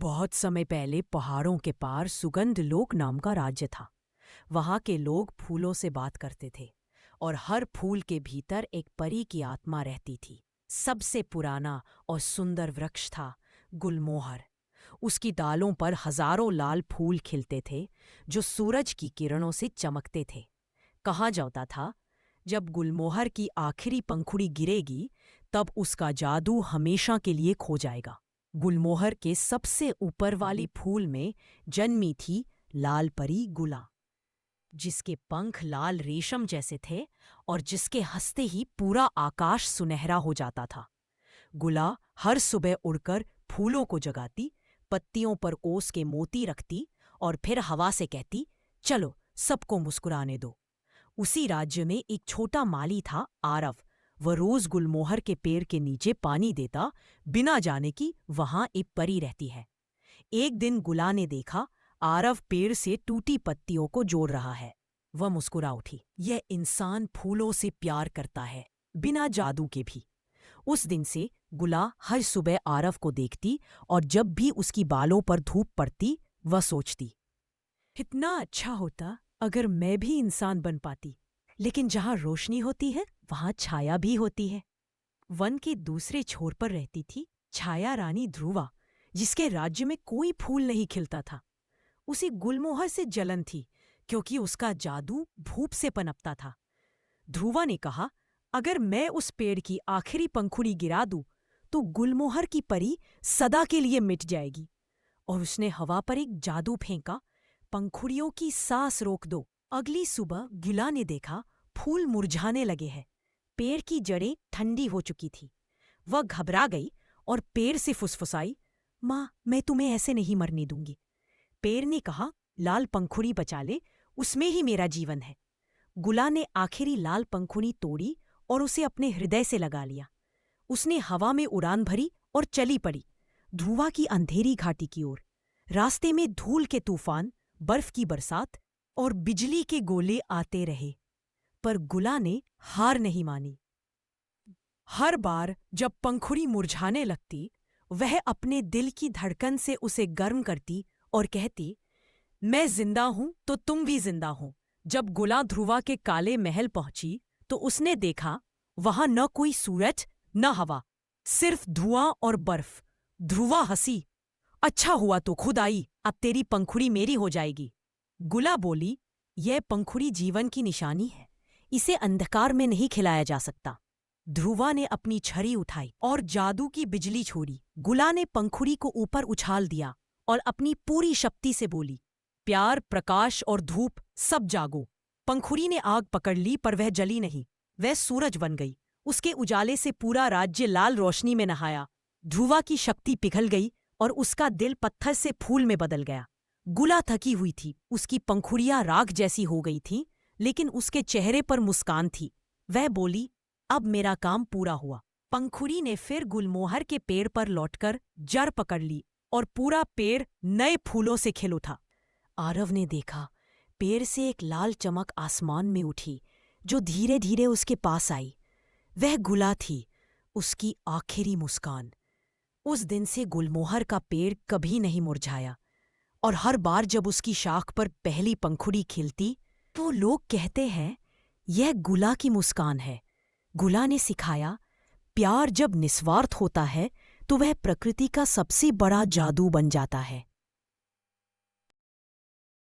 बहुत समय पहले पहाड़ों के पार सुगंध लोक नाम का राज्य था। वहां के लोग फूलों से बात करते थे और हर फूल के भीतर एक परी की आत्मा रहती थी। सबसे पुराना और सुंदर वृक्ष था गुलमोहर। उसकी डालों पर हजारों लाल फूल खिलते थे जो सूरज की किरणों से चमकते थे। कहा जाता था, जब गुलमोहर की आखिरी पंखुड़ी गिरेगी तब उसका जादू हमेशा के लिए खो जाएगा। गुलमोहर के सबसे ऊपर वाली फूल में जन्मी थी लाल परी गुला, जिसके पंख लाल रेशम जैसे थे और जिसके हंसते ही पूरा आकाश सुनहरा हो जाता था। गुला हर सुबह उड़कर फूलों को जगाती, पत्तियों पर ओस के मोती रखती और फिर हवा से कहती, चलो सबको मुस्कुराने दो। उसी राज्य में एक छोटा माली था आरव। वह रोज गुलमोहर के पेड़ के नीचे पानी देता, बिना जाने कि वहां एक परी रहती है। एक दिन गुला ने देखा आरव पेड़ से टूटी पत्तियों को जोड़ रहा है। वह मुस्कुरा उठी, यह इंसान फूलों से प्यार करता है, बिना जादू के भी। उस दिन से गुला हर सुबह आरव को देखती और जब भी उसकी बालों पर धूप पड़ती वह सोचती, कितना अच्छा होता अगर मैं भी इंसान बन पाती। लेकिन जहां रोशनी होती है वहां छाया भी होती है। वन के दूसरे छोर पर रहती थी छाया रानी ध्रुवा, जिसके राज्य में कोई फूल नहीं खिलता था। उसे गुलमोहर से जलन थी क्योंकि उसका जादू धूप से पनपता था। ध्रुवा ने कहा, अगर मैं उस पेड़ की आखिरी पंखुड़ी गिरा दूं तो गुलमोहर की परी सदा के लिए मिट जाएगी। और उसने हवा पर एक जादू फेंका, पंखुड़ियों की सांस रोक दो। अगली सुबह गुला ने देखा फूल मुरझाने लगे हैं। पेड़ की जड़ें ठंडी हो चुकी थी। वह घबरा गई और पेड़ से फुसफुसाई, माँ, मैं तुम्हें ऐसे नहीं मरने दूंगी। पेड़ ने कहा, लाल पंखुड़ी बचा ले, उसमें ही मेरा जीवन है। गुला ने आखिरी लाल पंखुड़ी तोड़ी और उसे अपने हृदय से लगा लिया। उसने हवा में उड़ान भरी और चली पड़ी धुआं की अंधेरी घाटी की ओर। रास्ते में धूल के तूफान, बर्फ की बरसात और बिजली के गोले आते रहे, पर गुला ने हार नहीं मानी। हर बार जब पंखुड़ी मुरझाने लगती, वह अपने दिल की धड़कन से उसे गर्म करती और कहती, मैं जिंदा हूं तो तुम भी जिंदा हो। जब गुला ध्रुवा के काले महल पहुंची तो उसने देखा वहां न कोई सूरज न हवा, सिर्फ धुआं और बर्फ। ध्रुवा हंसी, अच्छा हुआ तो खुद आई, अब तेरी पंखुड़ी मेरी हो जाएगी। गुला बोली, यह पंखुड़ी जीवन की निशानी है, इसे अंधकार में नहीं खिलाया जा सकता। ध्रुवा ने अपनी छड़ी उठाई और जादू की बिजली छोड़ी। गुला ने पंखुड़ी को ऊपर उछाल दिया और अपनी पूरी शक्ति से बोली, प्यार, प्रकाश और धूप, सब जागो। पंखुड़ी ने आग पकड़ ली, पर वह जली नहीं, वह सूरज बन गई। उसके उजाले से पूरा राज्य लाल रोशनी में नहाया। ध्रुवा की शक्ति पिघल गई और उसका दिल पत्थर से फूल में बदल गया। गुला थकी हुई थी, उसकी पंखुड़ियां राख जैसी हो गई थीं, लेकिन उसके चेहरे पर मुस्कान थी। वह बोली, अब मेरा काम पूरा हुआ। पंखुड़ी ने फिर गुलमोहर के पेड़ पर लौटकर जड़ पकड़ ली और पूरा पेड़ नए फूलों से खिल उठा। आरव ने देखा पेड़ से एक लाल चमक आसमान में उठी जो धीरे धीरे उसके पास आई। वह गुला थी, उसकी आखिरी मुस्कान। उस दिन से गुलमोहर का पेड़ कभी नहीं मुरझाया और हर बार जब उसकी शाख पर पहली पंखुड़ी खिलती तो लोग कहते हैं, यह गुला की मुस्कान है। गुला ने सिखाया, प्यार जब निस्वार्थ होता है तो वह प्रकृति का सबसे बड़ा जादू बन जाता है।